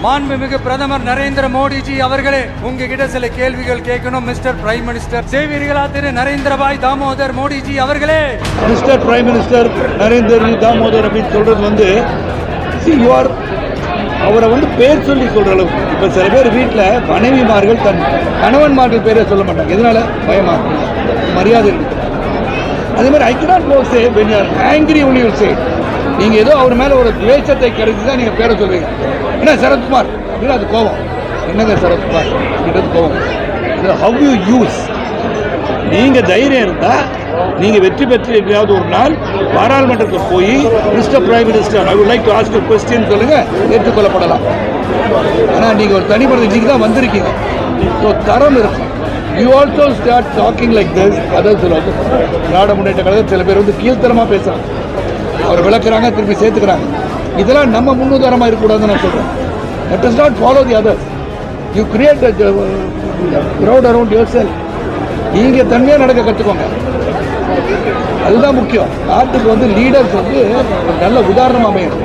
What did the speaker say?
மாண்புமிகு பிரதமர் நரேந்திர மோடிஜி அவர்களே, உங்ககிட்ட சில கேள்விகள் கேட்கணும். மிஸ்டர் பிரைம் மினிஸ்டர் சேவீர்களா திரு நரேந்திரபாய் தாமோதர் மோடிஜி அவர்களே. Mister prime minister Narendra Damodar அப்படின்னு சொல்றது வந்து அவரை வந்து பேர் சொல்லி சொல்ற அளவுக்கு. இப்போ சில பேர் வீட்டில் மனைவிமார்கள் தன் கணவன்மார்கள் பேரை சொல்ல மாட்டாங்க. எதனால? பயமா, மரியாதை இருக்கு. அதே மாதிரி ஐ cannot go say when you are angry only you say. நீங்கள் ஏதோ அவர் மேலே ஒரு துவேஷத்தை கிடைச்சி தான் நீங்கள் பேரை சொல்வீங்க. என்ன சரத்குமார் அப்படின்னா அது கோபம். என்னங்க சரத்குமார் அப்படின்றது கோபம். How you use. நீங்கள் தைரியம் இருந்தால் நீங்கள் வெற்றி பெற்று எப்படியாவது ஒரு நாள் பாராளுமன்றத்தில் போய் mister prime minister I would like to ask you question சொல்லுங்கள், ஏற்றுக்கொள்ளப்படலாம். ஆனால் நீங்கள் ஒரு தனிப்பட்ட இன்னைக்கு தான் வந்திருக்கீங்க. ஸோ தரம் இருக்கும். You also start talking like this. அதாவது சொல்லுவாங்க திராவிட முன்னேற்ற கழகம் சில பேர் வந்து கீழ்த்தரமாக பேசுகிறாங்க, அவர் விளக்குறாங்க, திருப்பி சேர்த்துக்கிறாங்க. இதெல்லாம் நம்ம முன்னுதாரணமாக இருக்கக்கூடாதுன்னு நான் சொல்கிறேன். Let us not follow the others. You create a crowd around yourself. நீங்கள் தன்மையாக நடக்க கற்றுக்கோங்க. அதுதான் முக்கியம். நாட்டுக்கு வந்து லீடர்ஸ் வந்து ஒரு நல்ல உதாரணம் அமையும்.